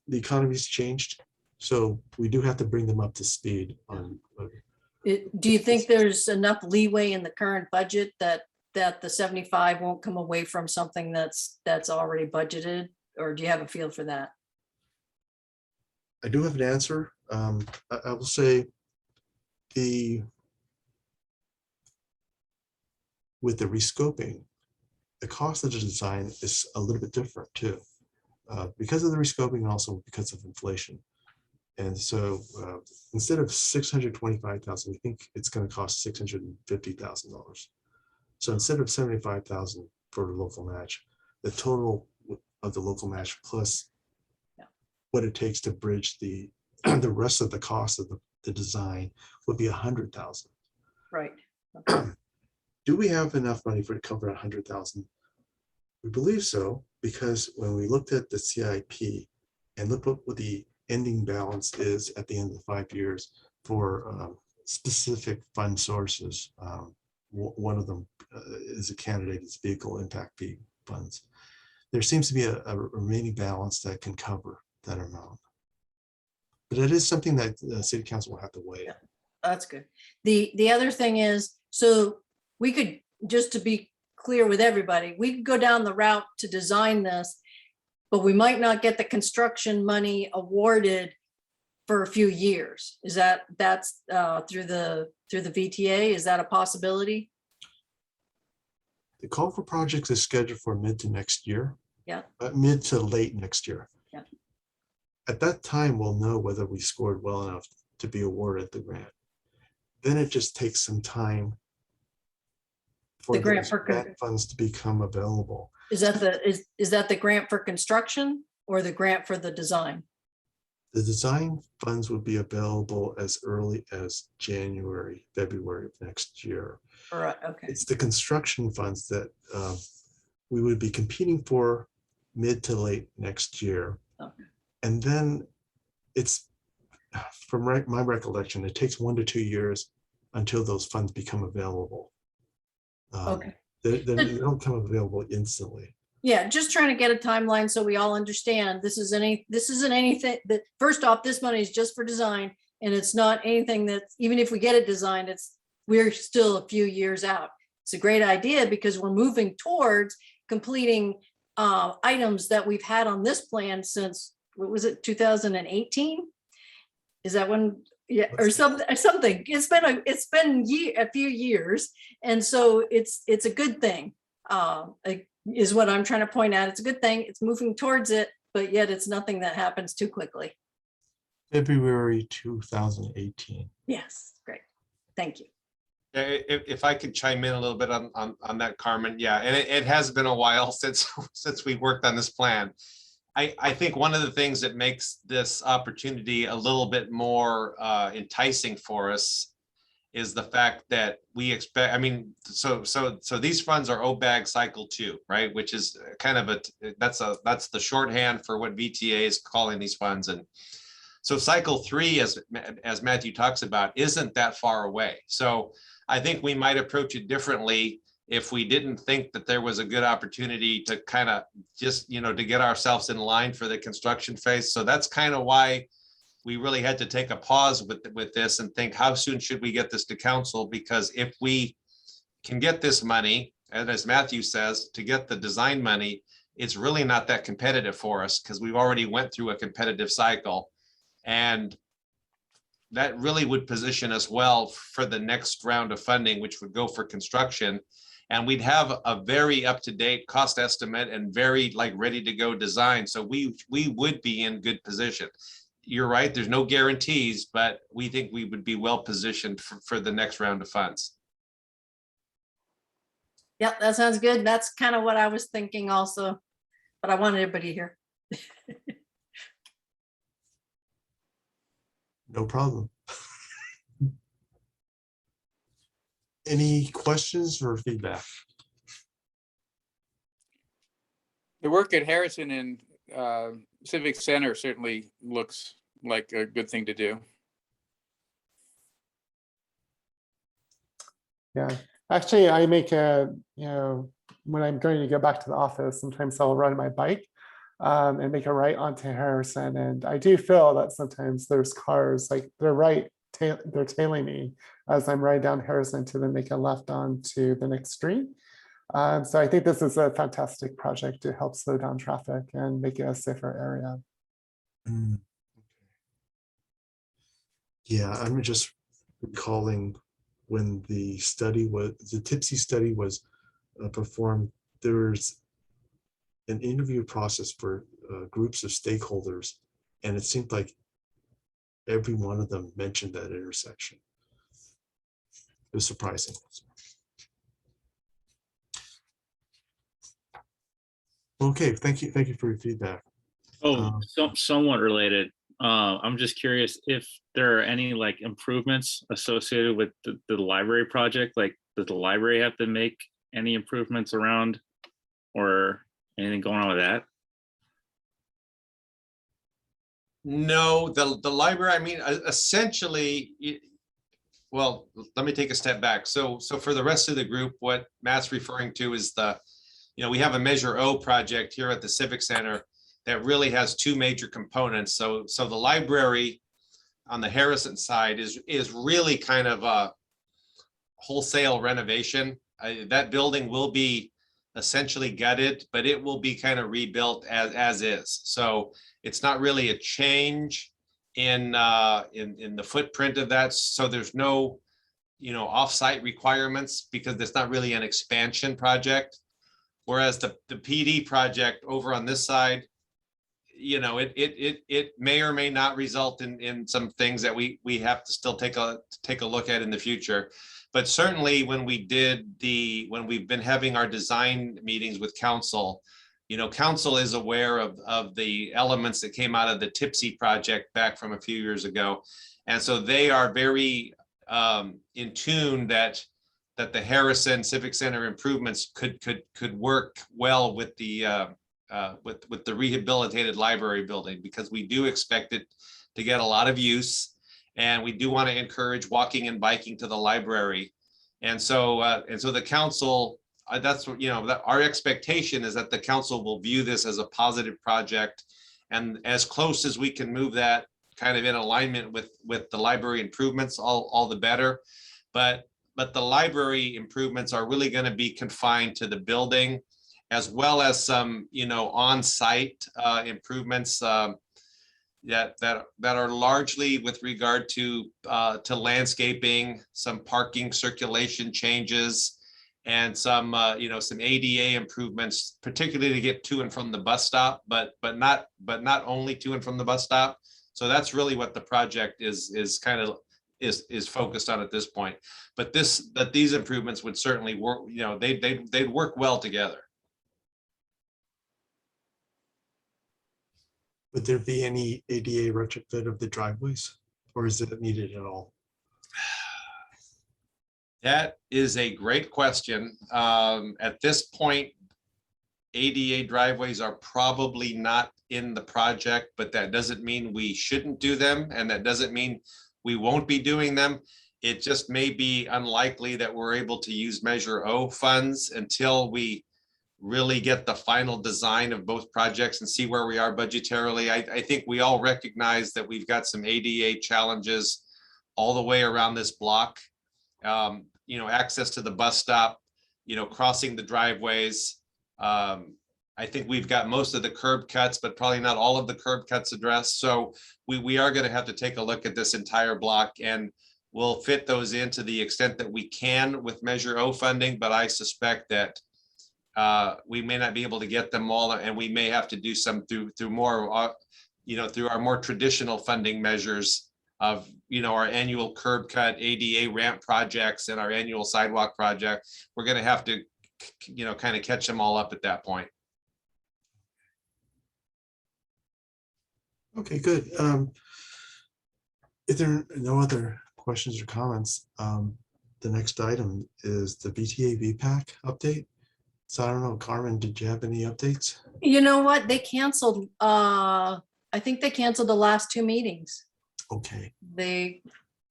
The economy's changed, so we do have to bring them up to speed on. Do you think there's enough leeway in the current budget that the 75 won't come away from something that's already budgeted, or do you have a feel for that? I do have an answer. I will say with the rescoping, the cost of the design is a little bit different too, because of the rescoping and also because of inflation. And so instead of 625,000, we think it's going to cost $650,000. So instead of 75,000 for the local match, the total of the local match plus what it takes to bridge the the rest of the cost of the design would be 100,000. Right. Do we have enough money for to cover 100,000? We believe so, because when we looked at the CIP and looked at what the ending balance is at the end of the 5 years for specific fund sources, one of them is a candidate is vehicle impact fee funds. There seems to be a remaining balance that can cover that amount. But it is something that the city council will have to weigh. Yeah. That's good. The other thing is, so we could, just to be clear with everybody, we could go down the route to design this, but we might not get the construction money awarded for a few years. Is that's through the VTA? Is that a possibility? The call for projects is scheduled for mid to next year. Yeah. Mid to late next year. Yeah. At that time, we'll know whether we scored well enough to be awarded the grant. Then it just takes some time for The grant those for grant funds to become available. Is that the grant for construction or the grant for the design? The design funds would be available as early as January, February of next year. All right. Okay. It's the construction funds that we would be competing for mid to late next year. Okay. And then it's, from my recollection, it takes 1 to 2 years until those funds become available. Okay. They don't come available instantly. Yeah, just trying to get a timeline so we all understand this isn't anything that, first off, this money is just for design, and it's not anything that, even if we get it designed, we're still a few years out. It's a great idea because we're moving towards completing items that we've had on this plan since, what was it, 2018? Is that when? Yeah, or something. It's been a few years, and so it's a good thing. Is what I'm trying to point out. It's a good thing. It's moving towards it, but yet it's nothing that happens too quickly. February 2018. Yes, great. Thank you. If I could chime in a little bit on that, Carmen. Yeah, and it has been a while since we worked on this plan. I think one of the things that makes this opportunity a little bit more enticing for us is the fact that we expect, I mean, so these funds are OBAG cycle 2, right? Which is kind of that's the shorthand for what VTA is calling these funds. And so cycle 3, as Matthew talks about, isn't that far away. So I think we might approach it differently if we didn't think that there was a good opportunity to kind of just, to get ourselves in line for the construction phase. So that's kind of why we really had to take a pause with this and think, how soon should we get this to council? Because if we can get this money, and as Matthew says, to get the design money, it's really not that competitive for us because we've already went through a competitive cycle. And that really would position us well for the next round of funding, which would go for construction. And we'd have a very up-to-date cost estimate and very ready to go design. So we would be in good position. You're right, there's no guarantees, but we think we would be well positioned for the next round of funds. Yep, that sounds good. That's kind of what I was thinking also, but I wanted everybody here. No problem. Any questions or feedback? The work at Harrison and Civic Center certainly looks like a good thing to do. Yeah, actually, I make when I'm going to go back to the office, sometimes I'll ride my bike and make a right onto Harrison. And I do feel that sometimes there's cars, like they're tailing me as I'm riding down Harrison to then make a left onto the next street. So I think this is a fantastic project to help slow down traffic and make it a safer area. Mm. Yeah, I'm just recalling when the tipsy study was performed, there's an interview process for groups of stakeholders, and it seemed like every one of them mentioned that intersection. It was surprising. Okay, thank you for your feedback. Oh, somewhat related. I'm just curious if there are any like improvements associated with the library project. Like, does the library have to make any improvements around, or anything going on with that? No, the library, I mean, essentially, well, let me take a step back. So for the rest of the group, what Matt's referring to is we have a Measure O project here at the Civic Center that really has two major components. So the library on the Harrison side is really kind of a wholesale renovation. That building will be essentially gutted, but it will be kind of rebuilt as is. So it's not really a change in the footprint of that. So there's no off-site requirements because it's not really an expansion project. Whereas the PD project over on this side, it may or may not result in some things that we have to still take a look at in the future. But certainly when we've been having our design meetings with council, council is aware of the elements that came out of the Tipsy project back from a few years ago. And so they are very in tune that the Harrison Civic Center improvements could work well with the rehabilitated library building, because we do expect it to get a lot of use, and we do want to encourage walking and biking to the library. And so the council, that's what our expectation is, that the council will view this as a positive project, and as close as we can move that kind of in alignment with the library improvements, all the better. But the library improvements are really going to be confined to the building, as well as some, on-site improvements that are largely with regard to landscaping, some parking circulation changes, and some some ADA improvements, particularly to get to and from the bus stop, but not only to and from the bus stop. So that's really what the project is focused on at this point. But these improvements would certainly work, they'd work well together. Would there be any ADA retrofit of the driveways, or is it needed at all? That is a great question. At this point, ADA driveways are probably not in the project, but that doesn't mean we shouldn't do them, and that doesn't mean we won't be doing them. It just may be unlikely that we're able to use Measure O funds until we really get the final design of both projects and see where we are budgetarily. I think we all recognize that we've got some ADA challenges all the way around this block. Access to the bus stop, crossing the driveways. I think we've got most of the curb cuts, but probably not all of the curb cuts addressed. So we are going to have to take a look at this entire block, and we'll fit those in to the extent that we can with Measure O funding. But I suspect that we may not be able to get them all, and we may have to do some through more, through our more traditional funding measures of, our annual curb cut, ADA ramp projects, and our annual sidewalk project. We're going to have to, kind of catch them all up at that point. Okay, good. If there are no other questions or comments, the next item is the BTA VPAC update. So I don't know, Carmen, did you have any updates? You know what? They canceled, I think they canceled the last two meetings. Okay.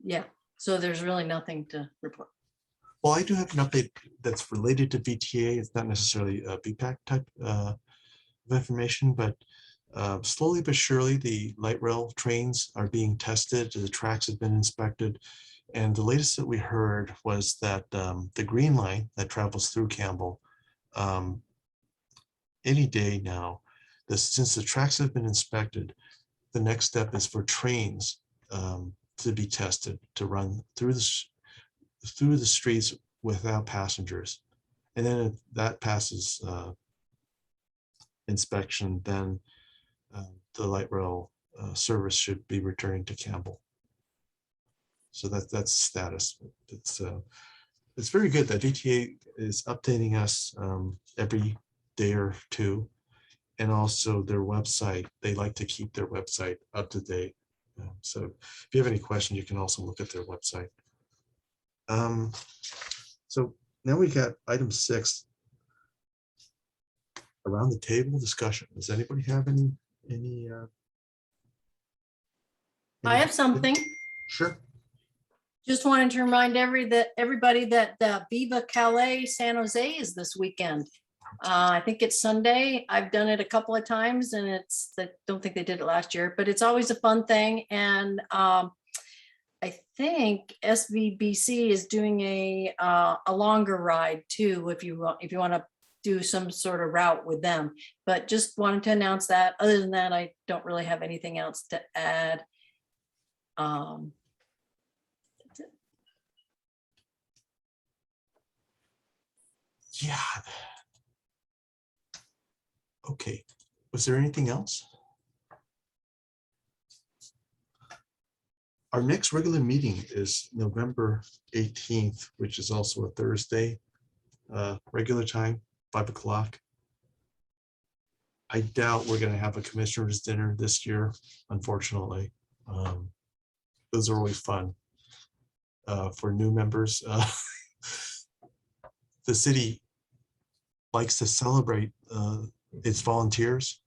Yeah, so there's really nothing to report. Well, I do have an update that's related to VTA. It's not necessarily a BPAC type of information, but slowly but surely, the light rail trains are being tested. The tracks have been inspected. And the latest that we heard was that the green line that travels through Campbell, any day now, since the tracks have been inspected, the next step is for trains to be tested to run through the streets without passengers. And then if that passes inspection, then the light rail service should be returning to Campbell. So that's status. It's very good that VTA is updating us every day or two, and also their website. They like to keep their website up to date. So if you have any questions, you can also look at their website. So now we got item 6, around the table discussion. Does anybody have any? I have something. Sure. Just wanted to remind everybody that Viva Calais San Jose is this weekend. I think it's Sunday. I've done it a couple of times, and I don't think they did it last year, but it's always a fun thing. And I think SVBC is doing a longer ride too, if you want to do some sort of route with them. But just wanted to announce that. Other than that, I don't really have anything else to add. That's it. Yeah. Okay. Was there anything else? Our next regular meeting is November 18th, which is also a Thursday, regular time, 5 o'clock. I doubt we're going to have a commissioner's dinner this year, unfortunately. Those are always fun for new members. The city likes to celebrate its volunteers,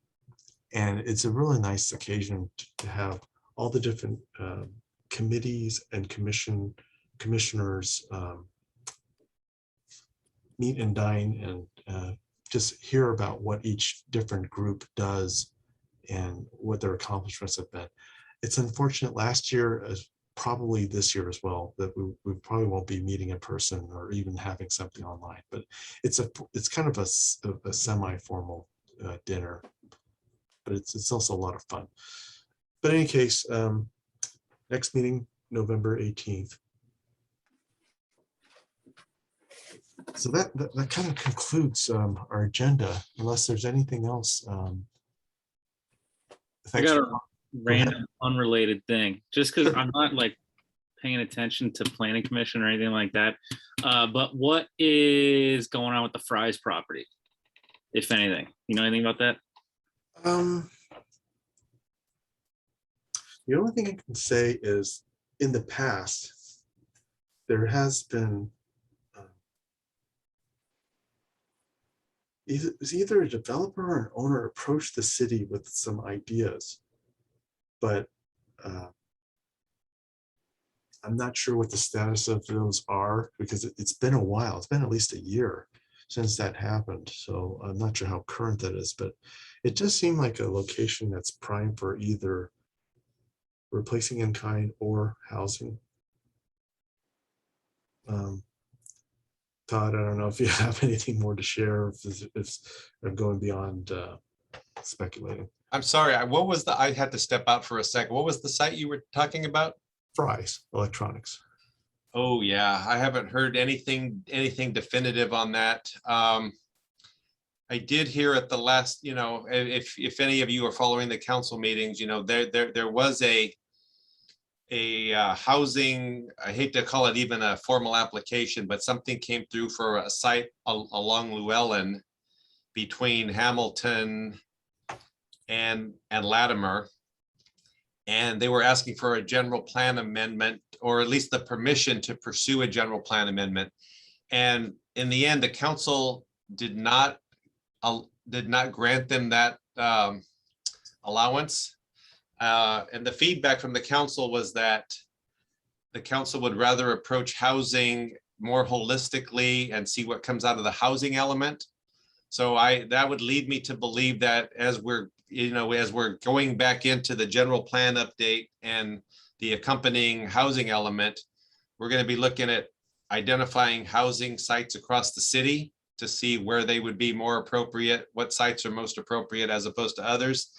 and it's a really nice occasion to have all the different committees and commissioners meet and dine and just hear about what each different group does and what their accomplishments have been. It's unfortunate last year, as probably this year as well, that we probably won't be meeting in person or even having something online, but it's kind of a semi-formal dinner, but it's also a lot of fun. But in any case, next meeting, November 18th. So that kind of concludes our agenda, unless there's anything else. I got a random unrelated thing, just because I'm not like paying attention to planning commission or anything like that. But what is going on with the Fry's property, if anything? You know anything about that? The only thing I can say is, in the past, there has been either a developer or an owner approached the city with some ideas, but I'm not sure what the status of those are, because it's been a while. It's been at least a year since that happened. So I'm not sure how current that is, but it does seem like a location that's prime for either replacing in kind or housing. Todd, I don't know if you have anything more to share, if I'm going beyond speculating. I'm sorry, what was I had to step out for a second. What was the site you were talking about? Fry's Electronics. Oh yeah, I haven't heard anything definitive on that. I did hear at the last, if any of you are following the council meetings, there was a housing, I hate to call it even a formal application, but something came through for a site along Llewellyn between Hamilton and Latimer. And they were asking for a general plan amendment, or at least the permission to pursue a general plan amendment. And in the end, the council did not grant them that allowance. And the feedback from the council was that the council would rather approach housing more holistically and see what comes out of the housing element. So that would lead me to believe that as we're going back into the general plan update and the accompanying housing element, we're going to be looking at identifying housing sites across the city to see where they would be more appropriate, what sites are most appropriate as opposed to others.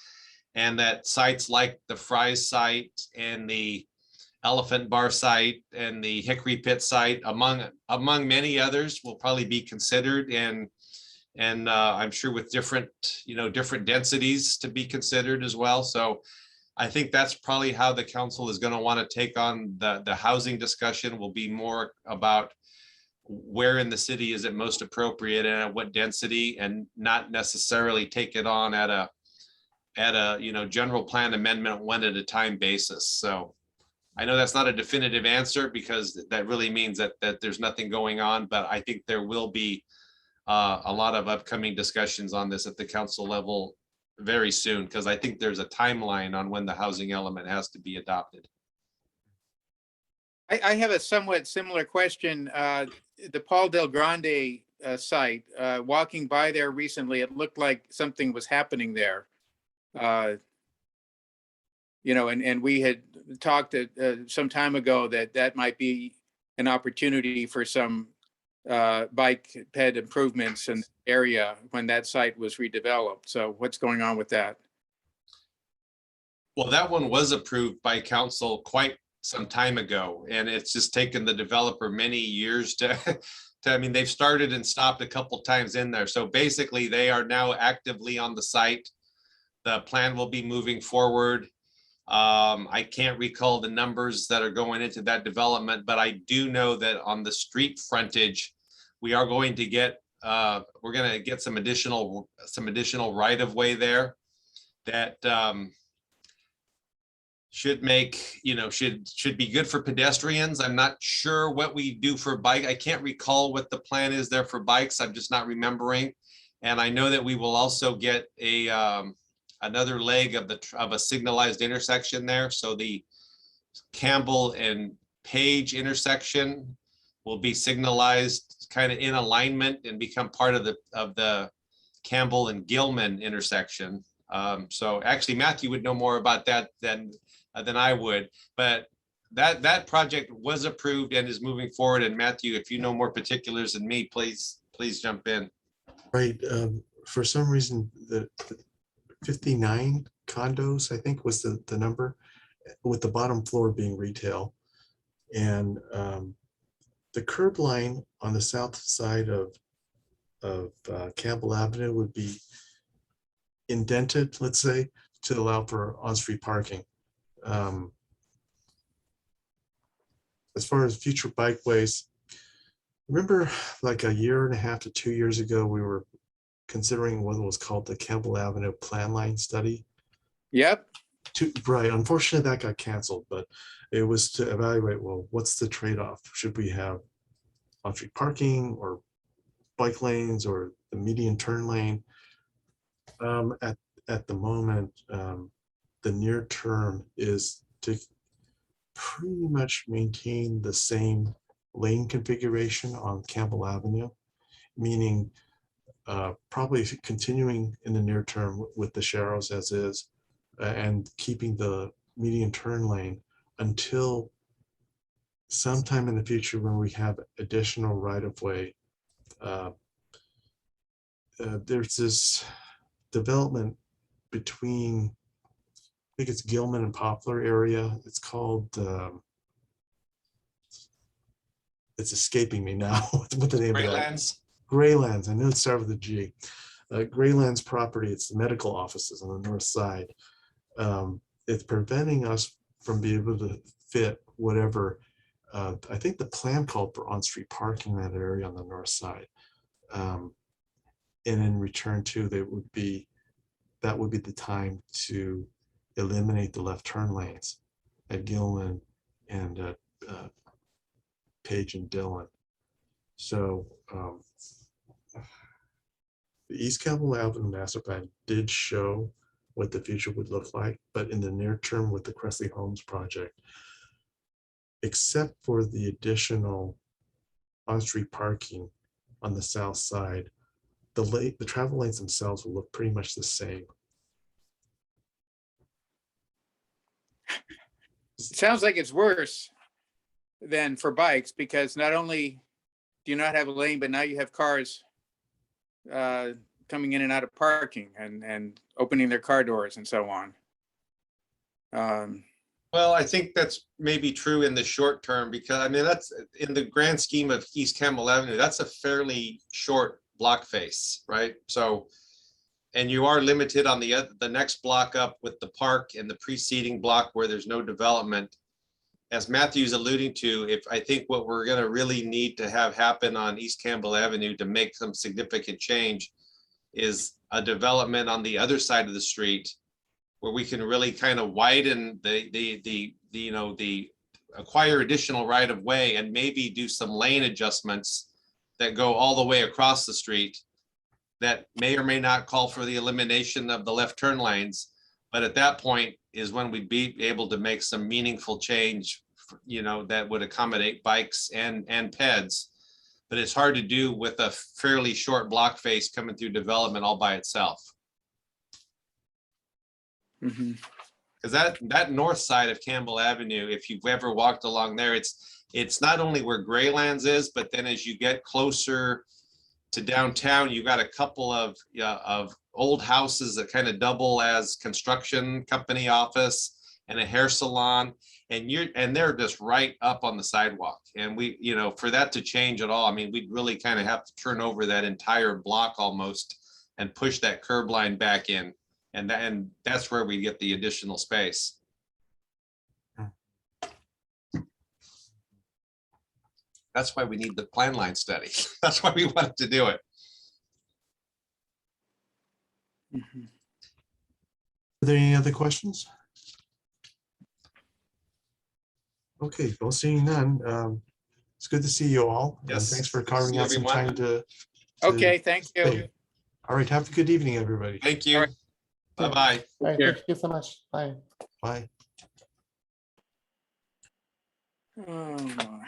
And that sites like the Fry's site and the Elephant Bar site and the Hickory Pit site, among many others, will probably be considered, and I'm sure with different densities to be considered as well. So I think that's probably how the council is going to want to take on the housing discussion. Will be more about where in the city is it most appropriate and at what density, and not necessarily take it on at a general plan amendment one at a time basis. So I know that's not a definitive answer, because that really means that there's nothing going on, but I think there will be a lot of upcoming discussions on this at the council level very soon, because I think there's a timeline on when the housing element has to be adopted. I have a somewhat similar question. The Paul Del Grande site, walking by there recently, it looked like something was happening there. And we had talked some time ago that might be an opportunity for some bike ped improvements in the area when that site was redeveloped. So what's going on with that? Well, that one was approved by council quite some time ago, and it's just taken the developer many years to they've started and stopped a couple times in there. So basically they are now actively on the site. The plan will be moving forward. I can't recall the numbers that are going into that development, but I do know that on the street frontage, we are going to get some additional right of way there that should make, should be good for pedestrians. I'm not sure what we do for bike. I can't recall what the plan is there for bikes. I'm just not remembering. And I know that we will also get another leg of a signalized intersection there. So the Campbell and Page intersection will be signalized kind of in alignment and become part of the Campbell and Gilman intersection. So actually Matthew would know more about that than I would, but that project was approved and is moving forward. And Matthew, if you know more particulars than me, please jump in. Right. For some reason, the 59 condos, I think, was the number, with the bottom floor being retail. And the curb line on the south side of Campbell Avenue would be indented, let's say, to allow for on-street parking. As far as future bikeways, remember like a year and a half to 2 years ago, we were considering what was called the Campbell Avenue Plan Line Study. Yep. Right. Unfortunately, that got canceled, but it was to evaluate, well, what's the trade-off? Should we have on-street parking or bike lanes or the median turn lane? At the moment, the near term is to pretty much maintain the same lane configuration on Campbell Avenue, meaning probably continuing in the near term with the Sharrows as is, and keeping the median turn lane until sometime in the future when we have additional right-of-way. There's this development between, I think it's Gilman and Poplar area. It's called, it's escaping me now. What the name of that? Graylands? Graylands. I know it started with a G. Graylands property. It's the medical offices on the north side. It's preventing us from being able to fit whatever. I think the plan called for on-street parking in that area on the north side. And in return to, that would be the time to eliminate the left turn lanes at Gilman and at Page and Dillon. So The East Campbell Avenue master plan did show what the future would look like, but in the near term with the Cressley Homes project, except for the additional on-street parking on the south side, the travel lanes themselves will look pretty much the same. It sounds like it's worse than for bikes, because not only do you not have a lane, but now you have cars coming in and out of parking and opening their car doors and so on. Well, I think that's maybe true in the short term, because I mean, that's in the grand scheme of East Campbell Avenue, that's a fairly short block face, right? So, and you are limited on the next block up with the park and the preceding block where there's no development. As Matthew's alluding to, I think what we're going to really need to have happen on East Campbell Avenue to make some significant change is a development on the other side of the street where we can really kind of widen the acquire additional right of way and maybe do some lane adjustments that go all the way across the street that may or may not call for the elimination of the left turn lanes. But at that point is when we'd be able to make some meaningful change, that would accommodate bikes and peds. But it's hard to do with a fairly short block face coming through development all by itself. Mm-hmm. Because that north side of Campbell Avenue, if you've ever walked along there, it's not only where Graylands is, but then as you get closer to downtown, you've got a couple of old houses that kind of double as construction company office and a hair salon, and they're just right up on the sidewalk. And we, for that to change at all, I mean, we'd really kind of have to turn over that entire block almost and push that curb line back in. And that's where we get the additional space. That's why we need the plan line study. That's why we wanted to do it. Mm-hmm. Are there any other questions? Okay, well, seeing none, it's good to see you all. And Yes, thanks for good to see carving out some everyone. time to. Okay, thank you. stay. All right, have a good evening, everybody. Thank you. All right. Bye-bye. All right, care. thank you so much. Bye. Bye. Oh, my.